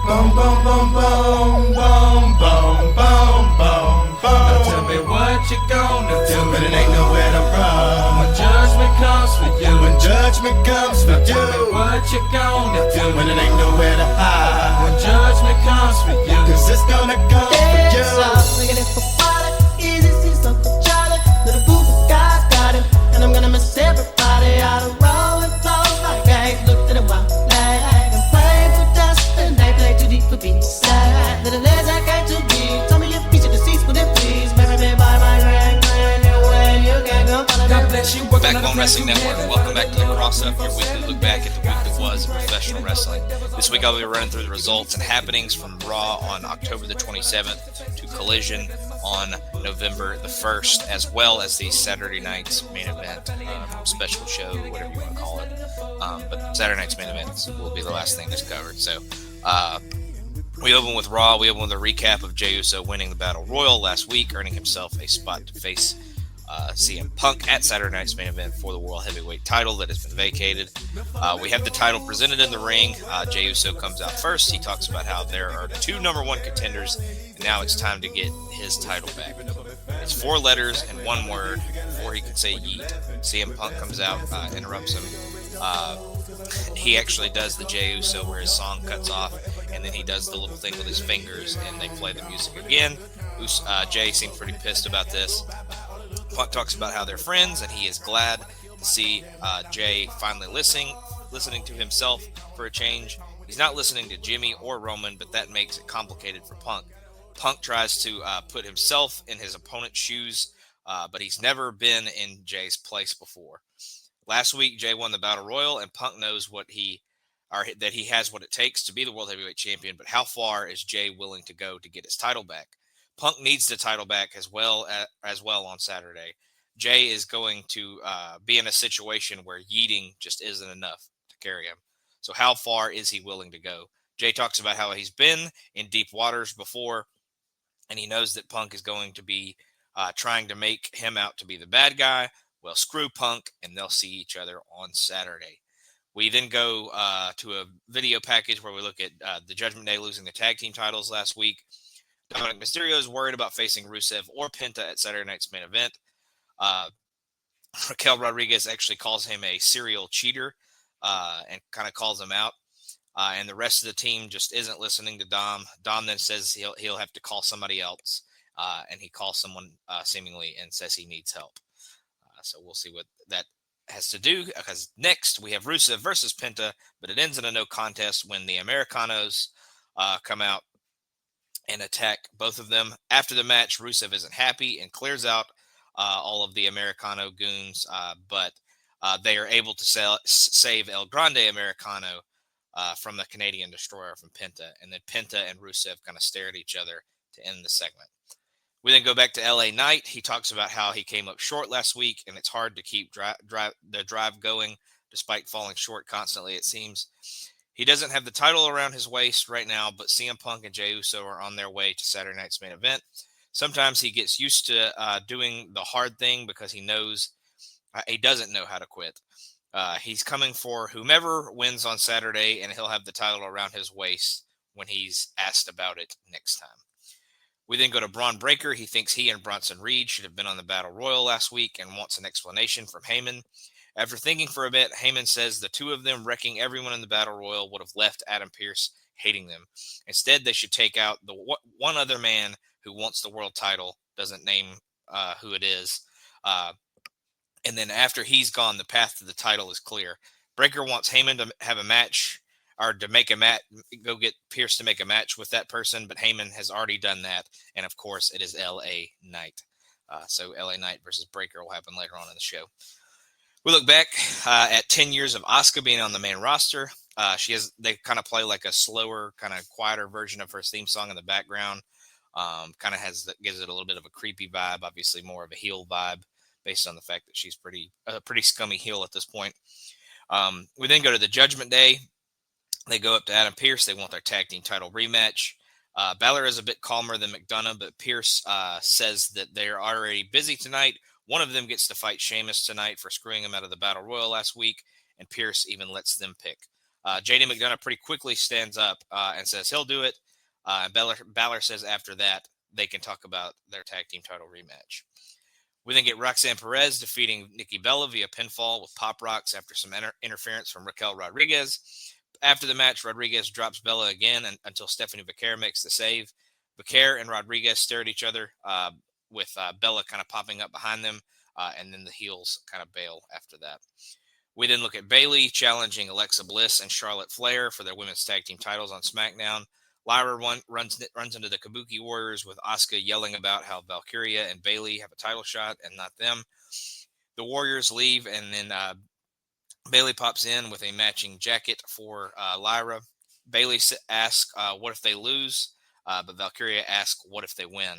Boom, boom, boom, boom, boom, boom, boom, boom, boom. Now tell me what you gonna do, but it ain't nowhere to run. When judgment comes for you, when judgment comes for you, tell me what you gonna do, when it ain't nowhere to hide. When judgment comes for you, 'cause it's gonna come for you. Swinging it for water, easy, see something Charlie. Little boo guy's got him, and I'm gonna miss everybody out of row and flow like eggs. Looked at a wild flag and prayed for dust, and they play too deep for being sad. Little legs I got to be. Tell me your feature deceased, would it please? Marry me by my grand, when you can go follow God bless you. Backbone Wrestling Network, and welcome back to the CrosUp, your weekly look back at the week that was in professional wrestling. This week I'll be running through the results and happenings from Raw on October the 27th to Collision on November the 1st, as well as the Saturday night's main event, special show, whatever you want to call it. But Saturday night's main events will be the last thing that's covered. So we open with Raw. We open with a recap of Jey Uso winning the Battle Royal last week, earning himself a spot to face CM Punk at Saturday night's main event for the World Heavyweight title that has been vacated. We have the title presented in the ring. Jey Uso comes out first. He talks about how there are two number one contenders, and now it's time to get his title back. It's 4 letters and 1 word before he can say yeet. CM Punk comes out, interrupts him. He actually does the Jey Uso where his song cuts off, and then he does the little thing with his fingers, and they play the music again. Jey seems pretty pissed about this. Punk talks about how they're friends, and he is glad to see Jey finally listening to himself for a change. He's not listening to Jimmy or Roman, but that makes it complicated for Punk. Punk tries to put himself in his opponent's shoes, but he's never been in Jey's place before. Last week, Jey won the Battle Royal, and Punk knows that he has what it takes to be the World Heavyweight Champion, but how far is Jey willing to go to get his title back? Punk needs the title back as well on Saturday. Jey is going to be in a situation where yeeting just isn't enough to carry him. So how far is he willing to go? Jey talks about how he's been in deep waters before, and he knows that Punk is going to be trying to make him out to be the bad guy. Well, screw Punk, and they'll see each other on Saturday. We then go to a video package where we look at the Judgment Day losing the tag team titles last week. Dominic Mysterio is worried about facing Rusev or Penta at Saturday night's main event. Raquel Rodriguez actually calls him a serial cheater and kind of calls him out. And the rest of the team just isn't listening to Dom. Dom then says he'll have to call somebody else. And he calls someone seemingly and says he needs help. So we'll see what that has to do, because next we have Rusev versus Penta, but it ends in a no contest when the Americanos come out and attack both of them. After the match, Rusev isn't happy and clears out all of the Americano goons, but they are able to save El Grande Americano from the Canadian Destroyer from Penta, and then Penta and Rusev kind of stare at each other to end the segment. We then go back to LA Knight. He talks about how he came up short last week, and it's hard to keep the drive going despite falling short constantly, it seems. He doesn't have the title around his waist right now, but CM Punk and Jey Uso are on their way to Saturday night's main event. Sometimes he gets used to doing the hard thing because he knows he doesn't know how to quit. He's coming for whomever wins on Saturday, and he'll have the title around his waist when he's asked about it next time. We then go to Braun Breaker. He thinks he and Bronson Reed should have been on the Battle Royal last week and wants an explanation from Heyman. After thinking for a bit, Heyman says the two of them wrecking everyone in the Battle Royal would have left Adam Pearce hating them. Instead, they should take out the one other man who wants the world title, doesn't name who it is. And then after he's gone, the path to the title is clear. Breaker wants Heyman to have a match, or to make a match, go get Pearce to make a match with that person, but Heyman has already done that. And of course, it is LA Knight. So LA Knight versus Breaker will happen later on in the show. We look back at 10 years of Asuka being on the main roster. They kind of play like a slower, kind of quieter version of her theme song in the background. Kind of gives it a little bit of a creepy vibe, obviously more of a heel vibe based on the fact that she's a pretty scummy heel at this point. We then go to the Judgment Day. They go up to Adam Pearce. They want their tag team title rematch. Balor is a bit calmer than McDonough, but Pearce says that they're already busy tonight. One of them gets to fight Sheamus tonight for screwing him out of the Battle Royal last week, and Pearce even lets them pick. JD McDonough pretty quickly stands up and says he'll do it. Balor says after that they can talk about their tag team title rematch. We then get Roxanne Perez defeating Nikki Bella via pinfall with pop rocks after some interference from Raquel Rodriguez. After the match, Rodriguez drops Bella again until Stephanie Vaquer makes the save. Vaquer and Rodriguez stare at each other with Bella kind of popping up behind them, and then the heels kind of bail after that. We then look at Bayley challenging Alexa Bliss and Charlotte Flair for their women's tag team titles on SmackDown. Lyra runs into the Kabuki Warriors with Asuka yelling about how Valkyria and Bayley have a title shot and not them. The Warriors leave, and then Bayley pops in with a matching jacket for Lyra. Bayley asks, what if they lose? But Valkyria asks, what if they win?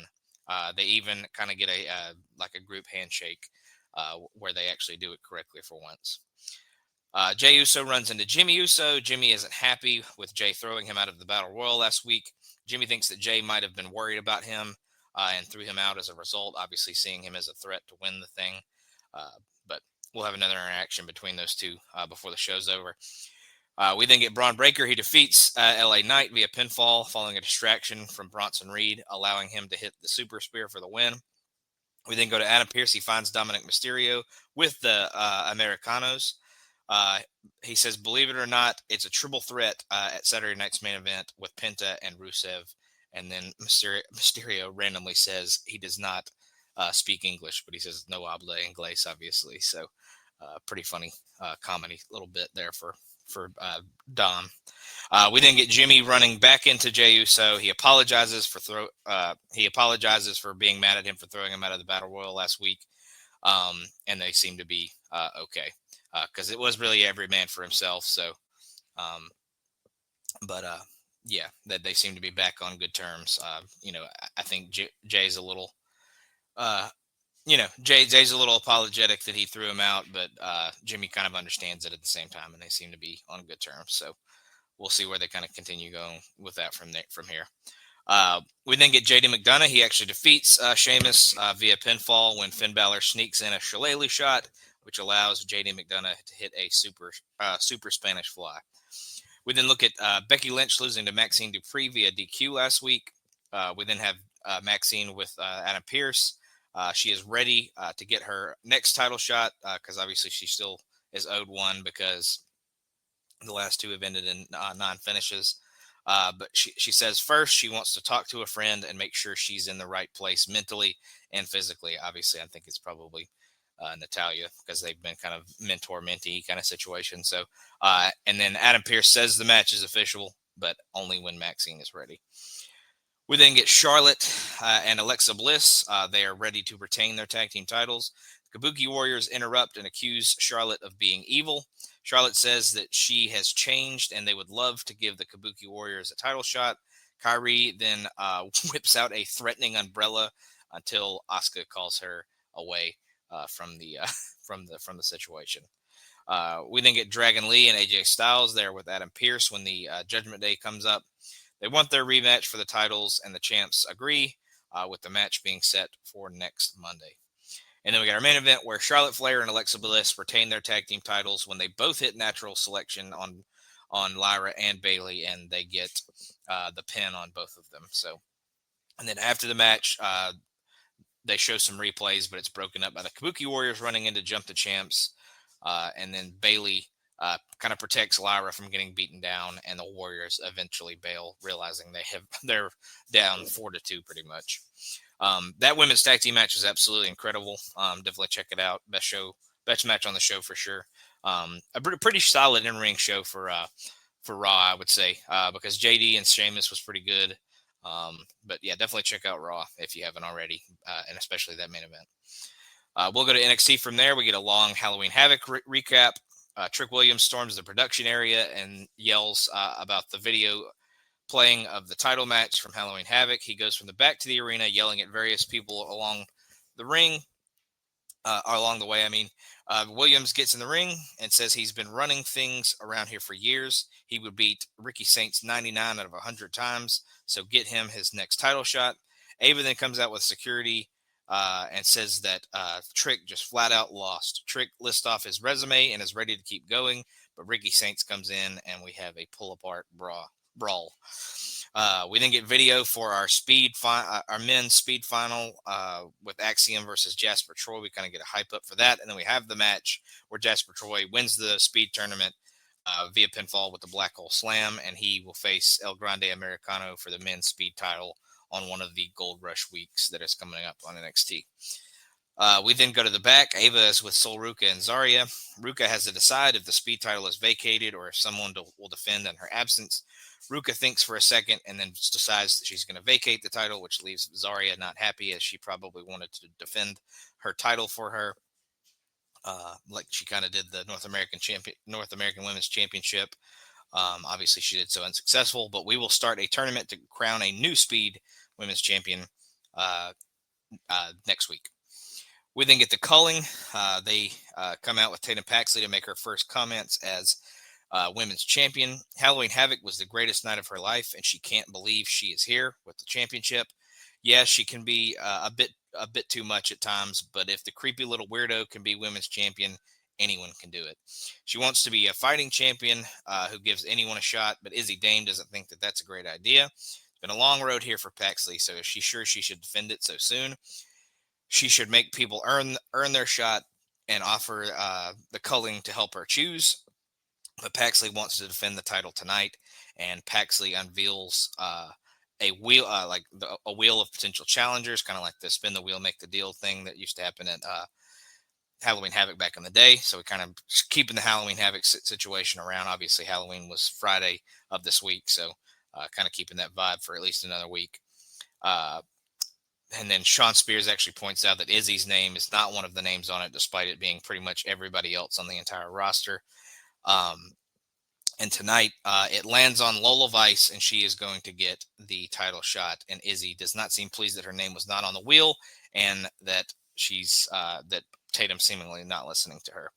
They even kind of get a group handshake where they actually do it correctly for once. Jey Uso runs into Jimmy Uso. Jimmy isn't happy with Jey throwing him out of the Battle Royal last week. Jimmy thinks that Jey might have been worried about him and threw him out as a result, obviously seeing him as a threat to win the thing. But we'll have another interaction between those two before the show's over. We then get Braun Breaker. He defeats LA Knight via pinfall following a distraction from Bronson Reed, allowing him to hit the Super Spear for the win. We then go to Adam Pearce. He finds Dominic Mysterio with the Americanos. He says, believe it or not, it's a triple threat at Saturday night's main event with Penta and Rusev. And then Mysterio randomly says he does not speak English, but he says no habla inglés, obviously. So pretty funny comedy little bit there for Dom. We then get Jimmy running back into Jey Uso. He apologizes for being mad at him for throwing him out of the Battle Royal last week. And they seem to be okay. Because it was really every man for himself. So, yeah, that they seem to be back on good terms. I think Jay's a little, Jay's a little apologetic that he threw him out, but Jimmy kind of understands it at the same time, and they seem to be on good terms. So we'll see where they kind of continue going with that from here. We then get JD McDonough. He actually defeats Sheamus via pinfall when Finn Balor sneaks in a shillelagh shot, which allows JD McDonough to hit a super Spanish fly. We then look at Becky Lynch losing to Maxine Dupree via DQ last week. We then have Maxine with Adam Pearce. She is ready to get her next title shot because obviously she still is owed one because the last two have ended in non-finishes. But she says first she wants to talk to a friend and make sure she's in the right place mentally and physically. Obviously, I think it's probably Natalia, because they've been kind of mentor-mentee kind of situation. So, and then Adam Pearce says the match is official, but only when Maxine is ready. We then get Charlotte and Alexa Bliss. They are ready to retain their tag team titles. Kabuki Warriors interrupt and accuse Charlotte of being evil. Charlotte says that she has changed and they would love to give the Kabuki Warriors a title shot. Kyrie then whips out a threatening umbrella until Asuka calls her away from the situation. We then get Dragon Lee and AJ Styles there with Adam Pearce when the Judgment Day comes up. They want their rematch for the titles, and the champs agree with the match being set for next Monday. And then we got our main event where Charlotte Flair and Alexa Bliss retain their tag team titles when they both hit natural selection on Lyra and Bayley, and they get the pin on both of them. So, and then after the match, they show some replays, but it's broken up by the Kabuki Warriors running in to jump the champs. And then Bayley kind of protects Lyra from getting beaten down, and the Warriors eventually bail, realizing they're down 4-2 pretty much. That women's tag team match is absolutely incredible. Definitely check it out. Best match on the show for sure. A pretty solid in-ring show for Raw, I would say, because JD and Sheamus was pretty good. But yeah, definitely check out Raw if you haven't already, and especially that main event. We'll go to NXT from there. We get a long Halloween Havoc recap. Trick Williams storms the production area and yells about the video playing of the title match from Halloween Havoc. He goes from the back to the arena yelling at various people along the ring, along the way. Williams gets in the ring and says he's been running things around here for years. He would beat Ricky Saints 99 out of 100 times. So get him his next title shot. Ava then comes out with security and says that Trick just flat out lost. Trick lists off his resume and is ready to keep going, but Ricky Saints comes in and we have a pull-apart brawl. We then get video for our our men's speed final with Axiom versus Jasper Troy. We kind of get a hype up for that, and then we have the match where Jasper Troy wins the speed tournament via pinfall with the Black Hole Slam, and he will face El Grande Americano for the men's speed title on one of the Gold Rush weeks that is coming up on NXT. We then go to the back. Ava is with Sol Ruka and Zarya. Ruka has to decide if the speed title is vacated or if someone will defend in her absence. Ruka thinks for a second and then decides that she's going to vacate the title, which leaves Zarya not happy, as she probably wanted to defend her title for her, like she kind of did the North American Women's Championship. Obviously, she did so unsuccessful, but we will start a tournament to crown a new speed women's champion next week. We then get the culling. They come out with Tatum Paxley to make her first comments as women's champion. Halloween Havoc was the greatest night of her life, and she can't believe she is here with the championship. Yes, she can be a bit too much at times, but if the creepy little weirdo can be women's champion, anyone can do it. She wants to be a fighting champion who gives anyone a shot, but Izzy Dame doesn't think that that's a great idea. It's been a long road here for Paxley, so is she sure she should defend it so soon? She should make people earn their shot and offer the culling to help her choose. But Paxley wants to defend the title tonight, and Paxley unveils a wheel, a wheel of potential challengers, kind of like the spin the wheel, make the deal thing that used to happen at Halloween Havoc back in the day. So we kind of keeping the Halloween Havoc situation around. Obviously, Halloween was Friday of this week, so kind of keeping that vibe for at least another week. And then Sean Spears actually points out that Izzy's name is not one of the names on it, despite it being pretty much everybody else on the entire roster. And tonight it lands on Lola Vice, and she is going to get the title shot. And Izzy does not seem pleased that her name was not on the wheel, and that that Tatum seemingly not listening to her.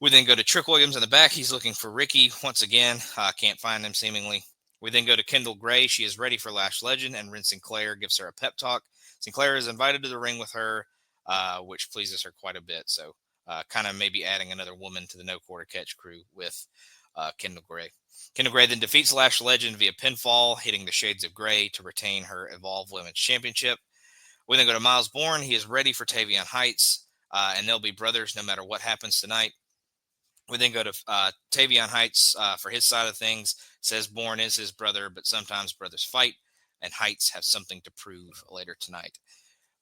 We then go to Trick Williams in the back. He's looking for Ricky once again. Can't find him seemingly. We then go to Kendall Gray. She is ready for Lash Legend, and Rin Sinclair gives her a pep talk. Sinclair is invited to the ring with her, which pleases her quite a bit. So kind of maybe adding another woman to the No Quarter Catch crew with Kendall Gray. Kendall Gray then defeats Lash Legend via pinfall, hitting the Shades of Gray to retain her Evolve Women's Championship. We then go to Miles Bourne. He is ready for Tavion Heights, and they'll be brothers no matter what happens tonight. We then go to Tavion Heights for his side of things. Says Bourne is his brother, but sometimes brothers fight, and Heights have something to prove later tonight.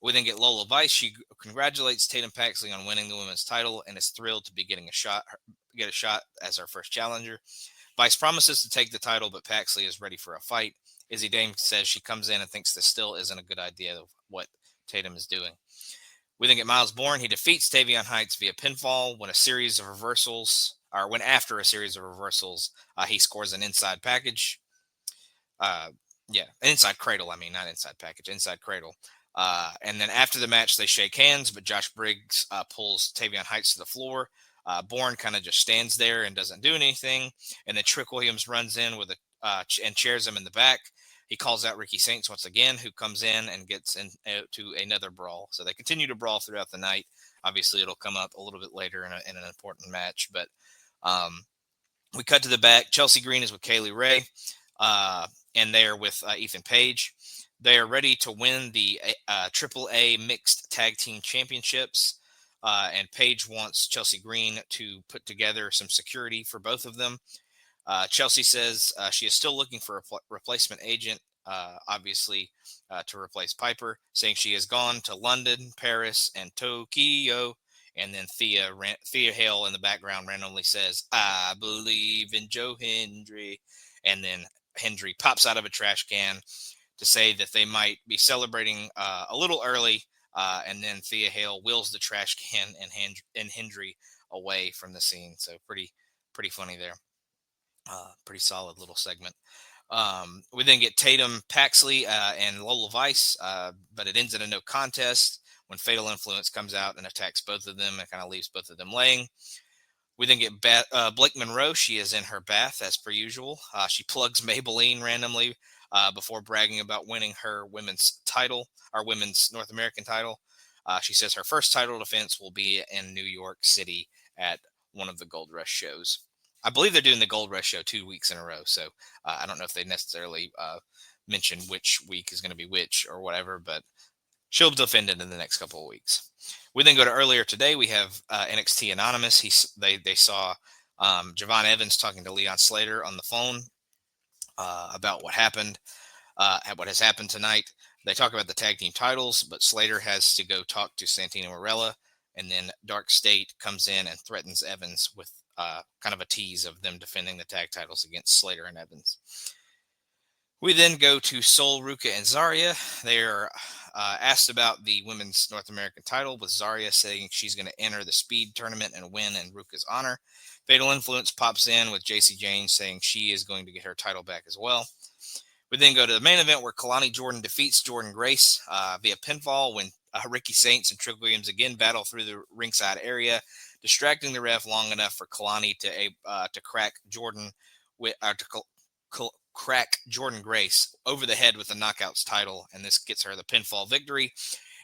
We then get Lola Vice. She congratulates Tatum Paxley on winning the women's title and is thrilled to be get a shot as our first challenger. Vice promises to take the title, but Paxley is ready for a fight. Izzy Dame says she comes in and thinks this still isn't a good idea of what Tatum is doing. We then get Miles Bourne. He defeats Tavion Heights via pinfall when after a series of reversals, he scores an inside package. Inside cradle. Not inside package, inside cradle. And then after the match, they shake hands, but Josh Briggs pulls Tavion Heights to the floor. Bourne kind of just stands there and doesn't do anything. And then Trick Williams runs in with and chairs him in the back. He calls out Ricky Saints once again, who comes in and gets into another brawl. So they continue to brawl throughout the night. Obviously, it'll come up a little bit later in an important match. But we cut to the back. Chelsea Green is with Kaylee Ray, and they're with Ethan Page. They are ready to win the AAA Mixed Tag Team Championships. And Paige wants Chelsea Green to put together some security for both of them. Chelsea says she is still looking for a replacement agent, obviously, to replace Piper, saying she has gone to London, Paris, and Tokyo. And then Thea Hale in the background randomly says, "I believe in Joe Hendry." And then Hendry pops out of a trash can to say that they might be celebrating a little early. And then Thea Hale wheels the trash can and Hendry away from the scene. So pretty funny there. Pretty solid little segment. We then get Tatum Paxley and Lola Vice, but it ends in a no contest when Fatal Influence comes out and attacks both of them and kind of leaves both of them laying. We then get Blake Monroe. She is in her bath as per usual. She plugs Maybelline randomly before bragging about winning her women's title, our women's North American title. She says her first title defense will be in New York City at one of the Gold Rush shows. I believe they're doing the Gold Rush show 2 weeks in a row. So I don't know if they necessarily mention which week is going to be which or whatever, but she'll defend it in the next couple of weeks. We then go to earlier today. We have NXT Anonymous. They saw Javon Evans talking to Leon Slater on the phone about what happened, what has happened tonight. They talk about the tag team titles, but Slater has to go talk to Santino Marella, and then Dark State comes in and threatens Evans with kind of a tease of them defending the tag titles against Slater and Evans. We then go to Sol, Ruka, and Zarya. They are asked about the women's North American title, with Zarya saying she's going to enter the speed tournament and win in Ruka's honor. Fatal Influence pops in with JC Jane saying she is going to get her title back as well. We then go to the main event where Kalani Jordan defeats Jordan Grace via pinfall when Ricky Saints and Trick Williams again battle through the ringside area, distracting the ref long enough for Kalani to crack Jordan crack Jordan Grace over the head with the Knockouts title, and this gets her the pinfall victory.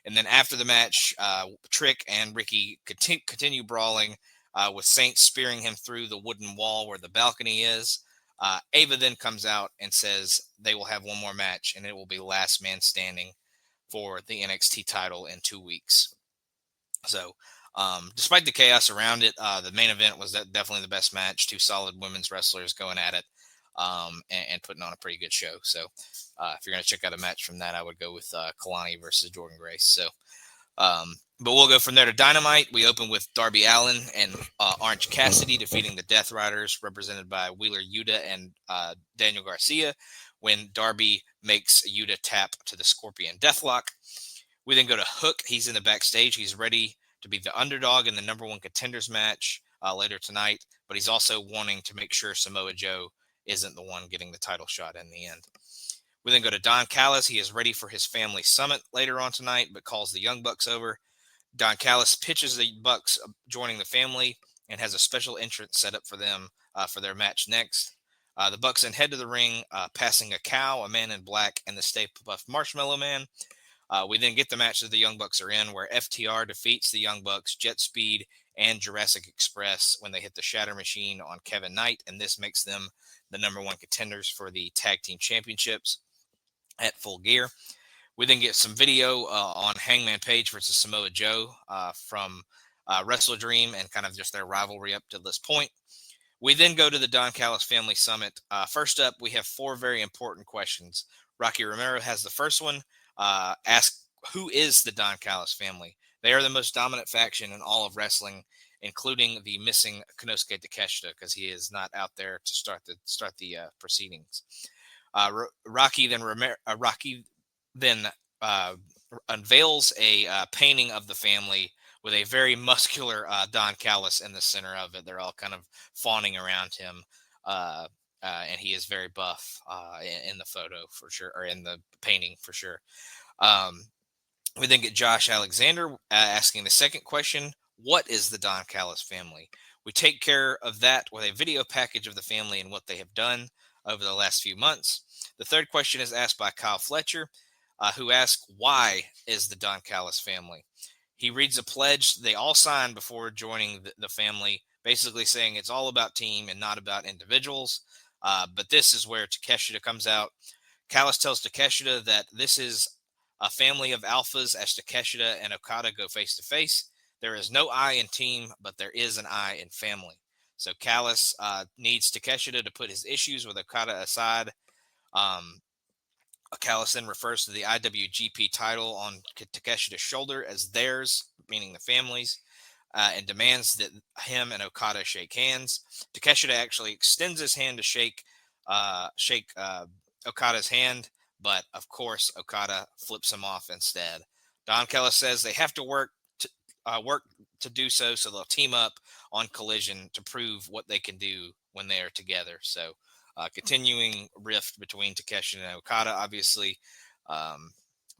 And then after the match, Trick and Ricky continue brawling with Saints spearing him through the wooden wall where the balcony is. Ava then comes out and says they will have one more match, and it will be last man standing for the NXT title in 2 weeks. So despite the chaos around it, the main event was definitely the best match. Two solid women's wrestlers going at it and putting on a pretty good show. So if you're going to check out a match from that, I would go with Kalani versus Jordan Grace. So but we'll go from there to Dynamite. We open with Darby Allin and Orange Cassidy defeating the Death Riders, represented by Wheeler Yuta and Daniel Garcia, when Darby makes Yuta tap to the Scorpion Deathlock. We then go to Hook. He's in the backstage. He's ready to be the underdog in the number one contenders match later tonight, but he's also wanting to make sure Samoa Joe isn't the one getting the title shot in the end. We then go to Don Callis. He is ready for his family summit later on tonight, but calls the Young Bucks over. Don Callis pitches the Bucks joining the family and has a special entrance set up for them for their match next. The Bucks then head to the ring, passing a cow, a man in black, and the Stay Puft Marshmallow Man. We then get the match that the Young Bucks are in, where FTR defeats the Young Bucks, Jet Speed, and Jurassic Express when they hit the Shatter Machine on Kevin Knight, and this makes them the number one contenders for the Tag Team Championships at Full Gear. We then get some video on Hangman Page versus Samoa Joe from Wrestle Dream and kind of just their rivalry up to this point. We then go to the Don Callis Family Summit. First up, we have 4 very important questions. Rocky Romero has the first one. Ask, who is the Don Callis family? They are the most dominant faction in all of wrestling, including the missing Konosuke Takeshita, because he is not out there to start the proceedings. Rocky then unveils a painting of the family with a very muscular Don Callis in the center of it. They're all kind of fawning around him, and he is very buff in the photo for sure, or in the painting for sure. We then get Josh Alexander asking the second question: what is the Don Callis family? We take care of that with a video package of the family and what they have done over the last few months. The third question is asked by Kyle Fletcher, who asks, why is the Don Callis family? He reads a pledge they all signed before joining the family, basically saying it's all about team and not about individuals. But this is where Takeshita comes out. Callis tells Takeshita that this is a family of alphas, as Takeshita and Okada go face to face. There is no I in team, but there is an I in family. So Callis needs Takeshita to put his issues with Okada aside. Callis then refers to the IWGP title on Takeshita's shoulder as theirs, meaning the family's, and demands that him and Okada shake hands. Takeshita actually extends his hand to shake Okada's hand, but of course Okada flips him off instead. Don Callis says they have to work to do so they'll team up on Collision to prove what they can do when they are together. So continuing rift between Takeshita and Okada, obviously, but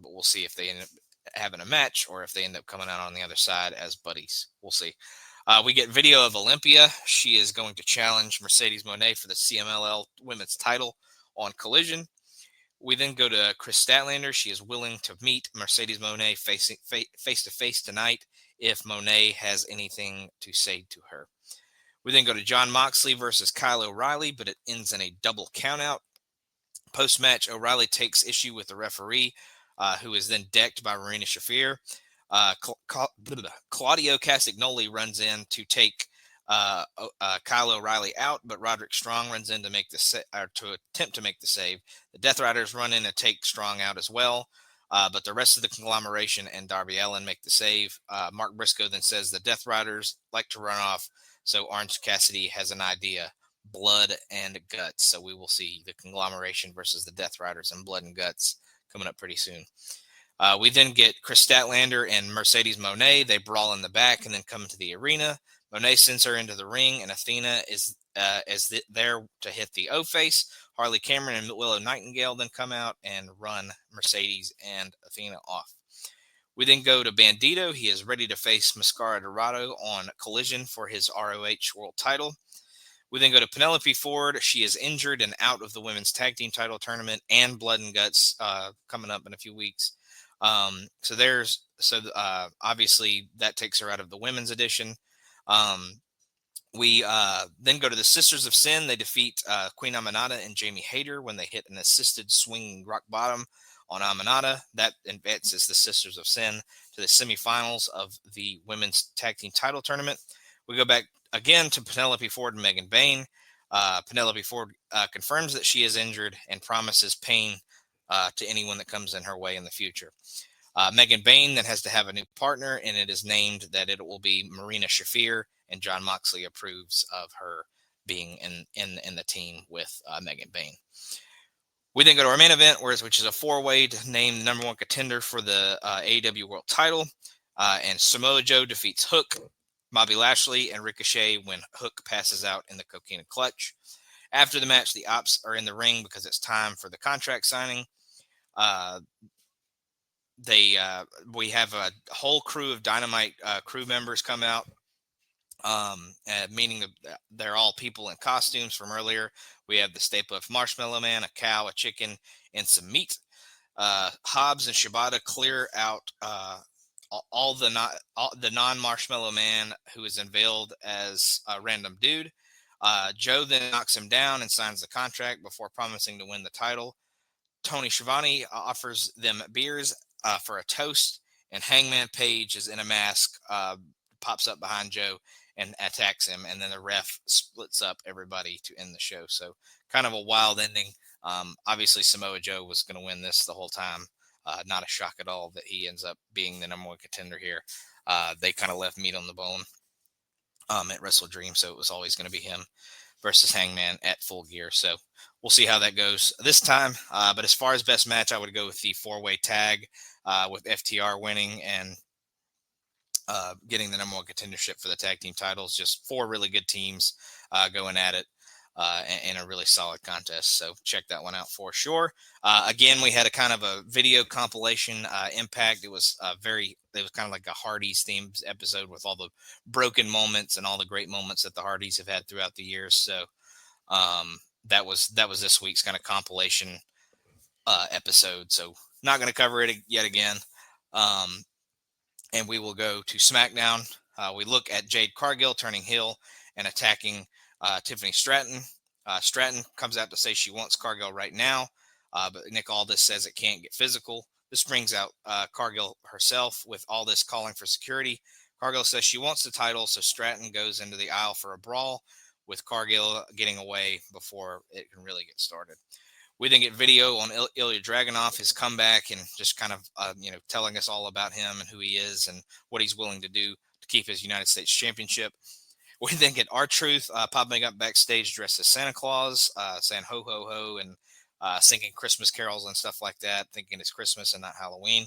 we'll see if they end up having a match or if they end up coming out on the other side as buddies. We'll see. We get video of Olympia. She is going to challenge Mercedes Moné for the CMLL women's title on Collision. We then go to Chris Statlander. She is willing to meet Mercedes Moné face to face tonight if Moné has anything to say to her. We then go to John Moxley versus Kyle O'Reilly, but it ends in a double countout. Post-match, O'Reilly takes issue with the referee, who is then decked by Marina Shafir. Claudio Castagnoli runs in to take Kyle O'Reilly out, but Roderick Strong runs in to make to attempt to make the save. The Death Riders run in and take Strong out as well, but the rest of the conglomeration and Darby Allin make the save. Mark Briscoe then says the Death Riders like to run off, so Orange Cassidy has an idea: blood and guts. So we will see the conglomeration versus the Death Riders and blood and guts coming up pretty soon. We then get Chris Statlander and Mercedes Moné. They brawl in the back and then come into the arena. Moné sends her into the ring, and Athena is there to hit the O-face. Harley Cameron and Willow Nightingale then come out and run Mercedes and Athena off. We then go to Bandito. He is ready to face Mascara Dorado on Collision for his ROH World title. We then go to Penelope Ford. She is injured and out of the women's tag team title tournament and Blood and Guts coming up in a few weeks. Obviously that takes her out of the women's edition. We then go to the Sisters of Sin. They defeat Queen Aminata and Jamie Hayter when they hit an assisted swinging rock bottom on Aminata. That advances the Sisters of Sin to the semifinals of the women's tag team title tournament. We go back again to Penelope Ford and Megan Bayne. Penelope Ford confirms that she is injured and promises pain to anyone that comes in her way in the future. Megan Bayne then has to have a new partner, and it is named that it will be Marina Shafir, and John Moxley approves of her being in the team with Megan Bayne. We then go to our main event, which is a four-way to name the number one contender for the AEW World title, and Samoa Joe defeats Hook, Bobby Lashley, and Ricochet when Hook passes out in the Coquina Clutch. After the match, the Ops are in the ring because it's time for the contract signing. We have a whole crew of Dynamite crew members come out, meaning they're all people in costumes from earlier. We have the staple of Marshmallow Man, a cow, a chicken, and some meat. Hobbs and Shibata clear out all the non-Marshmallow Man, who is unveiled as a random dude. Joe then knocks him down and signs the contract before promising to win the title. Tony Schiavone offers them beers for a toast, and Hangman Page is in a mask, pops up behind Joe and attacks him, and then the ref splits up everybody to end the show. So kind of a wild ending. Obviously, Samoa Joe was going to win this the whole time. Not a shock at all that he ends up being the number one contender here. They kind of left meat on the bone at Wrestle Dream, so it was always going to be him versus Hangman at Full Gear. So we'll see how that goes this time. But as far as best match, I would go with the four-way tag with FTR winning and getting the number one contendership for the tag team titles. Just four really good teams going at it in a really solid contest. So check that one out for sure. Again, we had a kind of a video compilation Impact. It was kind of like a Hardys themed episode with all the broken moments and all the great moments that the Hardys have had throughout the years. So that was this week's kind of compilation episode. So not going to cover it yet again. And we will go to SmackDown. We look at Jade Cargill turning heel and attacking Tiffany Stratton. Stratton comes out to say she wants Cargill right now, but Nick Aldis says it can't get physical. This brings out Cargill herself with Aldis calling for security. Cargill says she wants the title, so Stratton goes into the aisle for a brawl, with Cargill getting away before it can really get started. We then get video on Ilya Dragunov, his comeback, and just kind of telling us all about him and who he is and what he's willing to do to keep his United States Championship. We then get R-Truth popping up backstage dressed as Santa Claus, saying ho, ho, ho, and singing Christmas carols and stuff like that, thinking it's Christmas and not Halloween.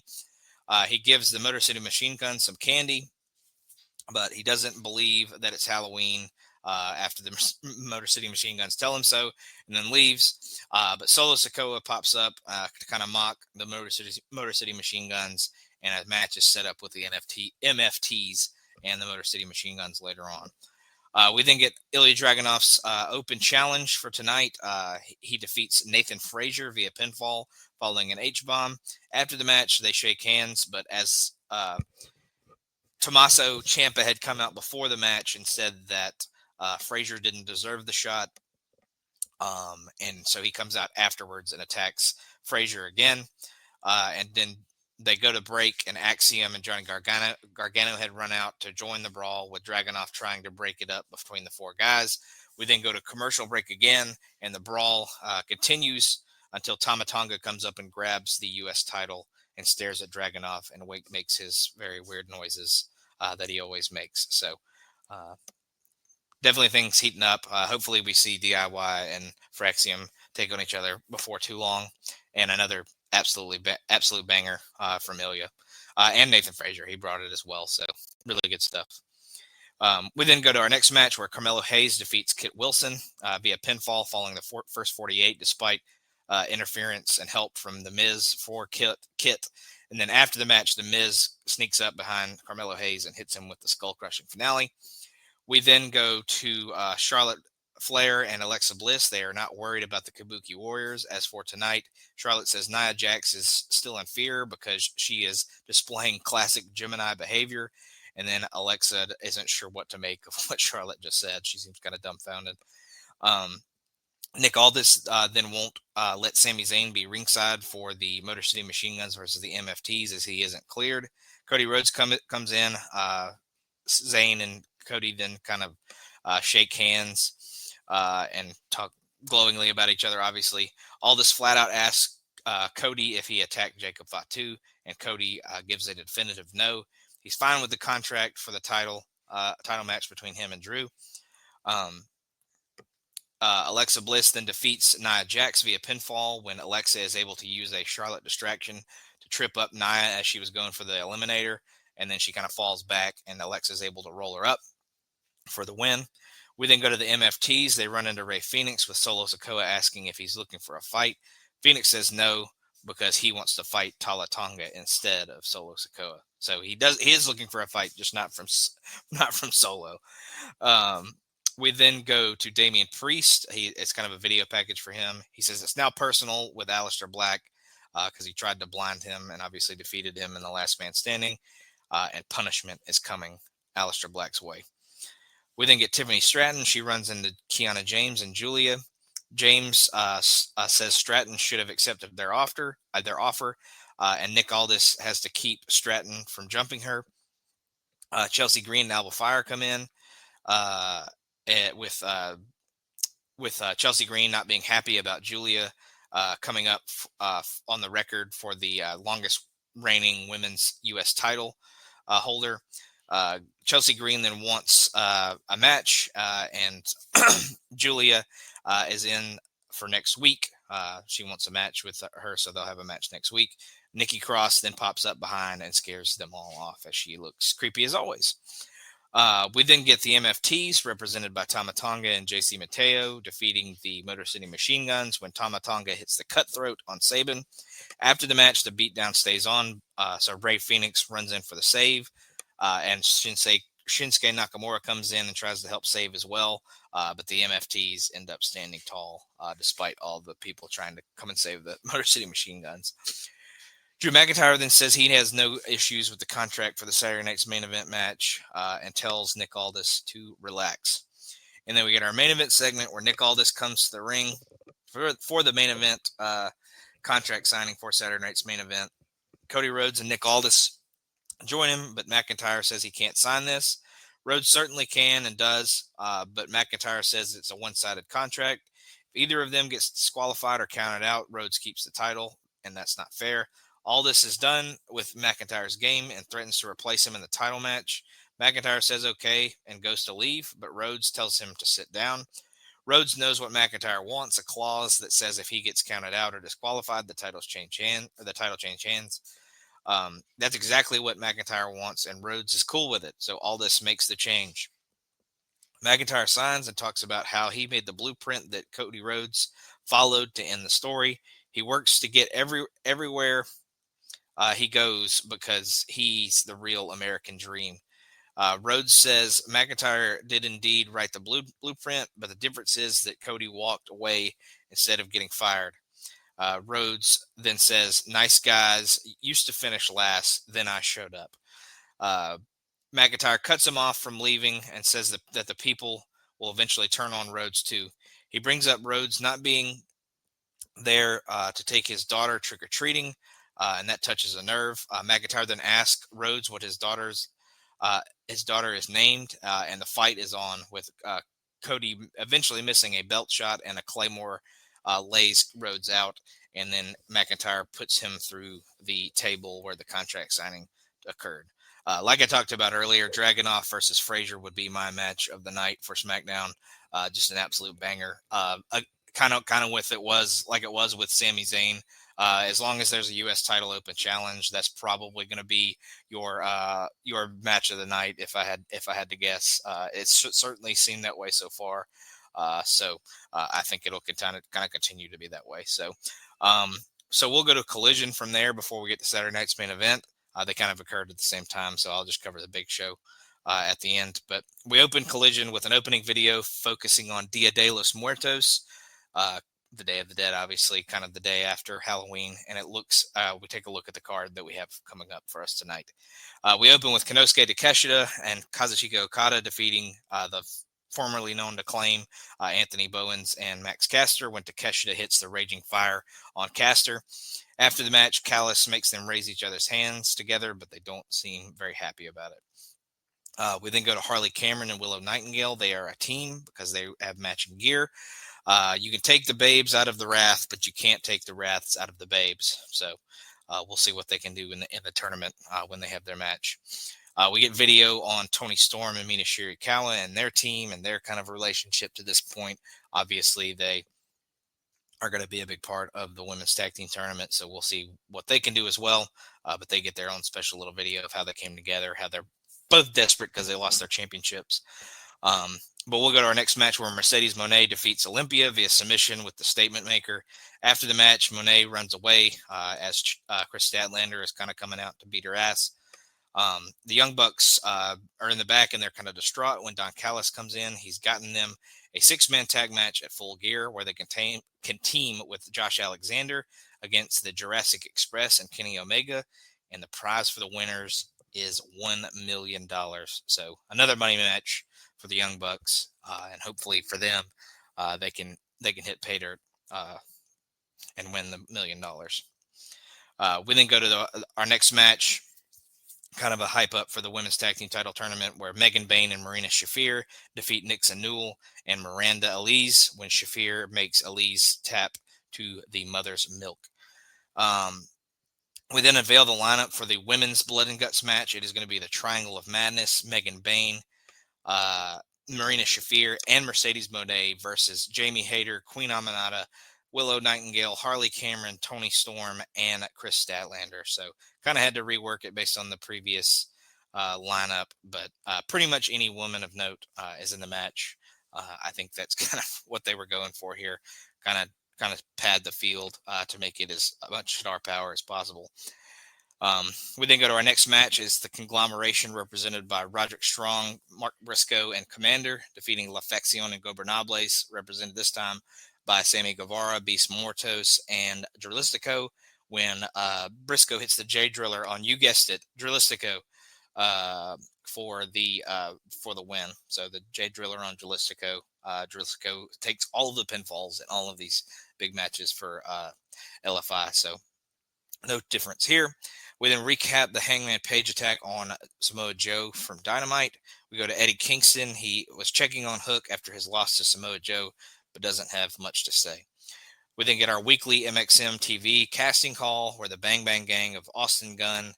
He gives the Motor City Machine Gun some candy, but he doesn't believe that it's Halloween after the Motor City Machine Guns tell him so, and then leaves. But Solo Sikoa pops up to kind of mock the Motor City Machine Guns, and a match is set up with the MFTs and the Motor City Machine Guns later on. We then get Ilya Dragunov's open challenge for tonight. He defeats Nathan Frazier via pinfall following an H-bomb. After the match, they shake hands, but as Tommaso Ciampa had come out before the match and said that Frazier didn't deserve the shot. And so he comes out afterwards and attacks Frazier again. And then they go to break, and Axiom and Johnny Gargano had run out to join the brawl, with Dragunov trying to break it up between the four guys. We then go to commercial break again, and the brawl continues until Tama Tonga comes up and grabs the U.S. title and stares at Dragunov, and Wake makes his very weird noises that he always makes. So definitely things heating up. Hopefully we see DIY and Fraxium take on each other before too long, and another absolute banger from Ilya and Nathan Frazier. He brought it as well, so really good stuff. We then go to our next match, where Carmelo Hayes defeats Kit Wilson via pinfall following the first 48, despite interference and help from The Miz for Kit. And then after the match, The Miz sneaks up behind Carmelo Hayes and hits him with the skull-crushing finale. We then go to Charlotte Flair and Alexa Bliss. They are not worried about the Kabuki Warriors. As for tonight, Charlotte says Nia Jax is still in fear because she is displaying classic Gemini behavior. And then Alexa isn't sure what to make of what Charlotte just said. She seems kind of dumbfounded. Nick Aldis then won't let Sami Zayn be ringside for the Motor City Machine Guns versus the MFTs, as he isn't cleared. Cody Rhodes comes in. Zayn and Cody then kind of shake hands and talk glowingly about each other, obviously. Aldis flat out asks Cody if he attacked Jacob Fatu, and Cody gives a definitive no. He's fine with the contract for the title match between him and Drew. Alexa Bliss then defeats Nia Jax via pinfall when Alexa is able to use a Charlotte distraction to trip up Nia as she was going for the Eliminator, and then she kind of falls back, and Alexa is able to roll her up for the win. We then go to the MFTs. They run into Rey Fenix, with Solo Sikoa asking if he's looking for a fight. Phoenix says no, because he wants to fight Tama Tonga instead of Solo Sikoa. So he is looking for a fight, just not from Solo. We then go to Damian Priest. It's kind of a video package for him. He says it's now personal with Aleister Black because he tried to blind him and obviously defeated him in the Last Man Standing. And punishment is coming Aleister Black's way. We then get Tiffany Stratton. She runs into Kiana James and Julia. James says Stratton should have accepted their offer, and Nick Aldis has to keep Stratton from jumping her. Chelsea Green and Alba Fire come in with Chelsea Green not being happy about Julia coming up on the record for the longest reigning women's U.S. title holder. Chelsea Green then wants a match, and Julia is in for next week. She wants a match with her, so they'll have a match next week. Nikki Cross then pops up behind and scares them all off, as she looks creepy as always. We then get the MFTs, represented by Tama Tonga and JC Mateo, defeating the Motor City Machine Guns when Tama Tonga hits the cutthroat on Sabin. After the match, the beatdown stays on, so Rey Fenix runs in for the save, and Shinsuke Nakamura comes in and tries to help save as well, but the MFTs end up standing tall despite all the people trying to come and save the Motor City Machine Guns. Drew McIntyre then says he has no issues with the contract for the Saturday night's main event match and tells Nick Aldis to relax. And then we get our main event segment where Nick Aldis comes to the ring for the main event contract signing for Saturday night's main event. Cody Rhodes and Nick Aldis join him, but McIntyre says he can't sign this. Rhodes certainly can and does, but McIntyre says it's a one-sided contract. If either of them gets disqualified or counted out, Rhodes keeps the title, and that's not fair. All this is done with McIntyre's game and threatens to replace him in the title match. McIntyre says okay and goes to leave, but Rhodes tells him to sit down. Rhodes knows what McIntyre wants, a clause that says if he gets counted out or disqualified, the title change hands. That's exactly what McIntyre wants, and Rhodes is cool with it, so Aldis makes the change. McIntyre signs and talks about how he made the blueprint that Cody Rhodes followed to end the story. He works to get everywhere he goes because he's the real American dream. Rhodes says McIntyre did indeed write the blueprint, but the difference is that Cody walked away instead of getting fired. Rhodes then says, nice guys used to finish last, then I showed up. McIntyre cuts him off from leaving and says that the people will eventually turn on Rhodes too. He brings up Rhodes not being there to take his daughter trick-or-treating, and that touches a nerve. McIntyre then asks Rhodes what his daughter is named, and the fight is on with Cody eventually missing a belt shot, and a Claymore lays Rhodes out, and then McIntyre puts him through the table where the contract signing occurred. Like I talked about earlier, Dragunov versus Frazier would be my match of the night for SmackDown. Just an absolute banger. Kind of with it was with Sami Zayn. As long as there's a U.S. title open challenge, that's probably going to be your match of the night. If I had to guess, it's certainly seemed that way so far. So I think it'll kind of continue to be that way. So we'll go to Collision from there before we get to Saturday night's main event. They kind of occurred at the same time, so I'll just cover the big show at the end. But we open Collision with an opening video focusing on Dia de los Muertos, the Day of the Dead, obviously, kind of the day after Halloween. And it looks, we take a look at the card that we have coming up for us tonight. We open with Konosuke Takeshita and Kazuchika Okada defeating the formerly known to Claim, Anthony Bowens and Max Caster, when Takeshita hits the Raging Fire on Caster. After the match, Callis makes them raise each other's hands together, but they don't seem very happy about it. We then go to Harley Cameron and Willow Nightingale. They are a team because they have matching gear. You can take the babes out of the Wrath, but you can't take the Wraths out of the babes. So we'll see what they can do in the tournament when they have their match. We get video on Toni Storm and Mina Shirakawa and their team and their kind of relationship to this point. Obviously, they are going to be a big part of the women's tag team tournament, so we'll see what they can do as well. But they get their own special little video of how they came together, how they're both desperate because they lost their championships. But we'll go to our next match where Mercedes Moné defeats Olympia via submission with the statement maker. After the match, Moné runs away as Chris Statlander is kind of coming out to beat her ass. The Young Bucks are in the back and they're kind of distraught when Don Callis comes in. He's gotten them a 6-man tag match at Full Gear where they can team with Josh Alexander against the Jurassic Express and Kenny Omega. And the prize for the winners is $1 million. So another money match for the Young Bucks, and hopefully for them, they can hit pay dirt and win the $1 million. We then go to our next match, kind of a hype up for the women's tag team title tournament, where Megan Bayne and Marina Shafir defeat Nixon Newell and Miranda Elise when Shafir makes Elise tap to the mother's milk. We then unveil the lineup for the women's Blood and Guts match. It is going to be the Triangle of Madness, Megan Bayne, Marina Shafir, and Mercedes Moné versus Jamie Hayter, Queen Aminata, Willow Nightingale, Harley Cameron, Toni Storm, and Chris Statlander. So kind of had to rework it based on the previous lineup, but pretty much any woman of note is in the match. I think that's kind of what they were going for here. Kind of pad the field to make it as much star power as possible. We then go to our next match is the Conglomeration represented by Roderick Strong, Mark Briscoe, and Commander defeating La Facción and Gobernables, represented this time by Sammy Guevara, Beast Mortos, and Drilistico when Briscoe hits the J Driller on, you guessed it, Drilistico for the win. So the J Driller on Drilistico. Drilistico takes all of the pinfalls in all of these big matches for LFI. So no difference here. We then recap the Hangman Page attack on Samoa Joe from Dynamite. We go to Eddie Kingston. He was checking on Hook after his loss to Samoa Joe, but doesn't have much to say. We then get our weekly MXM TV casting call where the Bang Bang Gang of Austin Gunn,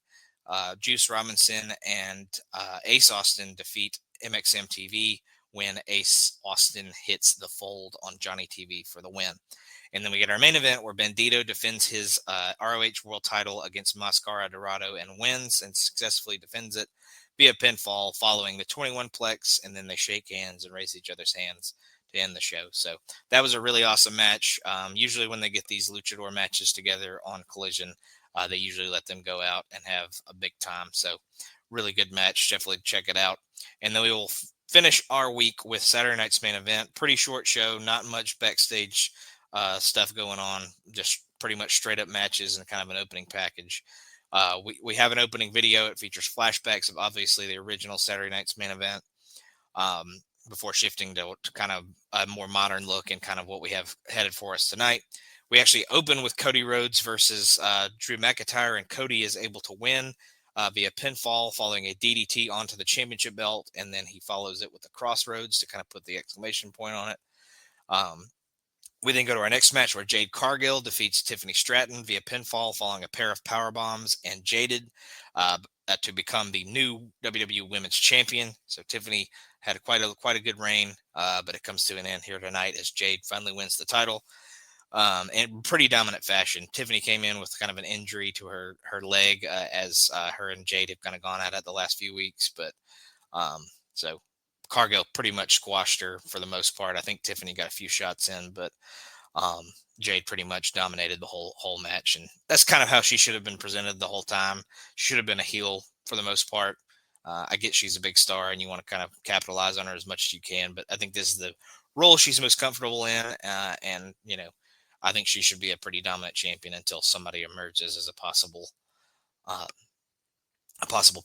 Juice Robinson, and Ace Austin defeat MXM TV when Ace Austin hits the fold on Johnny TV for the win. And then we get our main event where Bandito defends his ROH World title against Mascara Dorado and wins and successfully defends it via pinfall following the 21 plex, and then they shake hands and raise each other's hands to end the show. So that was a really awesome match. Usually when they get these luchador matches together on Collision, they usually let them go out and have a big time. So really good match. Definitely check it out. And then we will finish our week with Saturday night's main event. Pretty short show, not much backstage stuff going on, just pretty much straight up matches and kind of an opening package. We have an opening video. It features flashbacks of obviously the original Saturday night's main event. before shifting to kind of a more modern look and kind of what we have headed for us tonight. We actually open with Cody Rhodes versus Drew McIntyre, and Cody is able to win via pinfall following a DDT onto the championship belt, and then he follows it with the crossroads to kind of put the exclamation point on it. We then go to our next match where Jade Cargill defeats Tiffany Stratton via pinfall following a pair of power bombs and Jaded to become the new WWE Women's Champion. So Tiffany had quite a good reign, but it comes to an end here tonight as Jade finally wins the title. In pretty dominant fashion. Tiffany came in with kind of an injury to her leg as her and Jade have kind of gone at it the last few weeks. But so Cargill pretty much squashed her for the most part. I think Tiffany got a few shots in, but Jade pretty much dominated the whole match. And that's kind of how she should have been presented the whole time. She should have been a heel for the most part. I get she's a big star and you want to kind of capitalize on her as much as you can, but I think this is the role she's most comfortable in. And, you know, I think she should be a pretty dominant champion until somebody emerges as a possible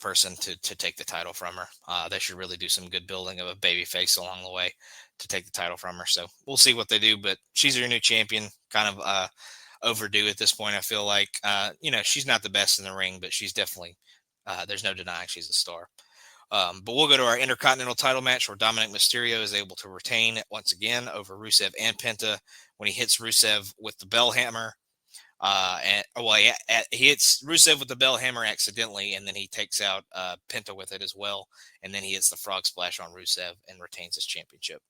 person to take the title from her. They should really do some good building of a baby face along the way to take the title from her. So we'll see what they do, but she's your new champion, kind of overdue at this point. I feel like, you know, she's not the best in the ring, but she's definitely, there's no denying she's a star. But we'll go to our Intercontinental title match where Dominic Mysterio is able to retain once again over Rusev and Penta when he hits Rusev with the bell hammer. He hits Rusev with the bell hammer accidentally, and then he takes out Penta with it as well, and then he hits the frog splash on Rusev and retains his championship.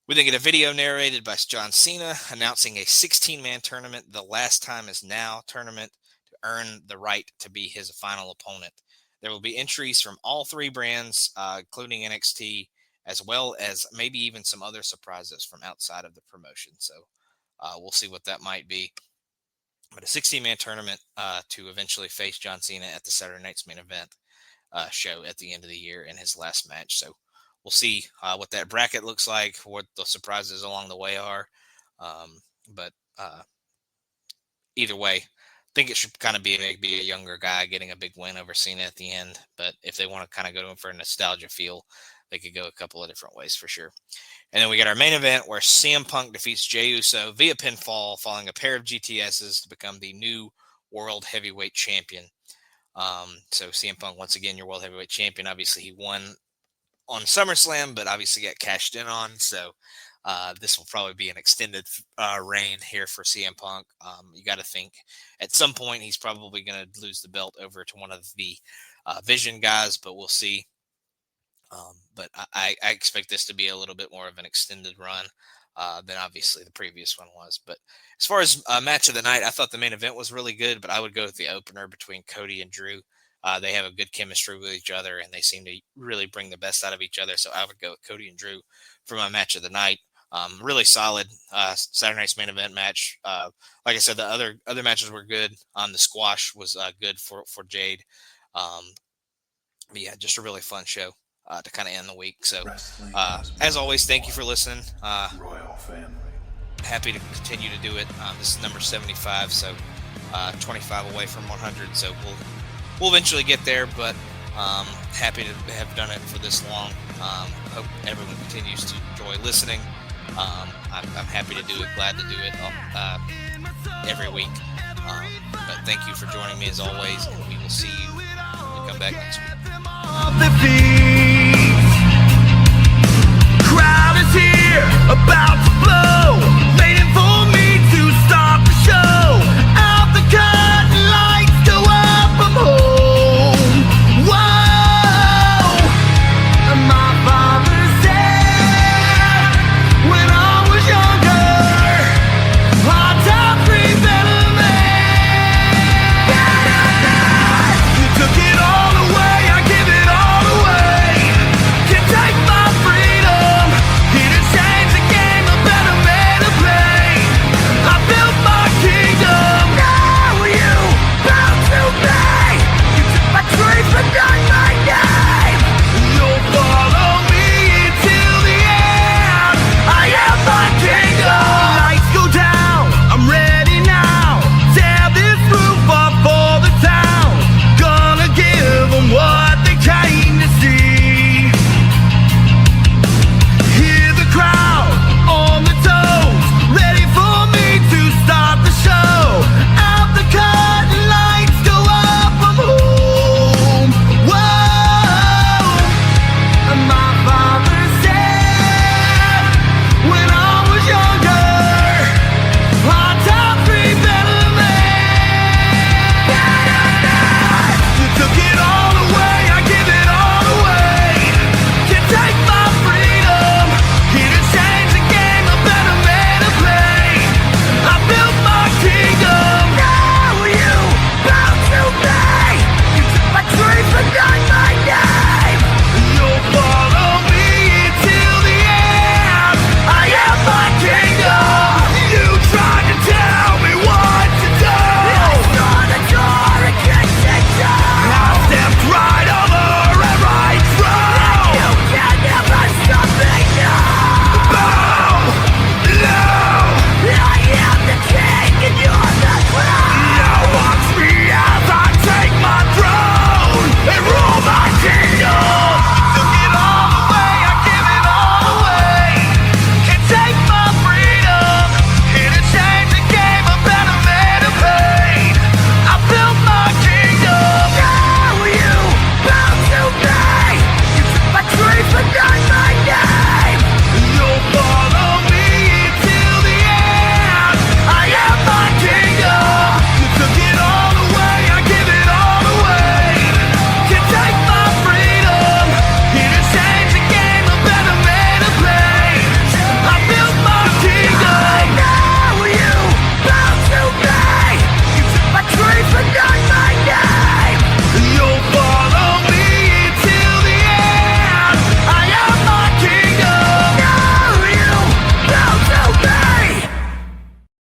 We then get a video narrated by John Cena announcing a 16-man tournament, the Last Time Is Now tournament, to earn the right to be his final opponent. There will be entries from all three brands, including NXT, as well as maybe even some other surprises from outside of the promotion. So we'll see what that might be. But a 16-man tournament to eventually face John Cena at the Saturday Night's Main Event show at the end of the year in his last match. So we'll see what that bracket looks like, what the surprises along the way are. But either way, I think it should kind of be a younger guy getting a big win over Cena at the end. But if they want to kind of go to him for a nostalgia feel, they could go a couple of different ways for sure. And then we got our main event where CM Punk defeats Jey Uso via pinfall following a pair of GTSs to become the new World Heavyweight Champion. So CM Punk, once again, your World Heavyweight Champion. Obviously, he won on SummerSlam, but obviously got cashed in on. So this will probably be an extended reign here for CM Punk. You got to think at some point he's probably going to lose the belt over to one of the Vision guys, but we'll see. But I expect this to be a little bit more of an extended run than obviously the previous one was. But as far as match of the night, I thought the main event was really good, but I would go with the opener between Cody and Drew. They have a good chemistry with each other, and they seem to really bring the best out of each other. So I would go with Cody and Drew for my match of the night. Really solid Saturday Night's Main Event match. Like I said, the other matches were good. The squash was good for Jade. But yeah, just a really fun show to kind of end the week. So as always, thank you for listening. Royal family. Happy to continue to do it. This is number 75, so 25 away from 100. So we'll eventually get there, but happy to have done it for this long. Hope everyone continues to enjoy listening. I'm happy to do it, glad to do it every week. But thank you for joining me as always, and we will see you when we come back next week. Crowd is here about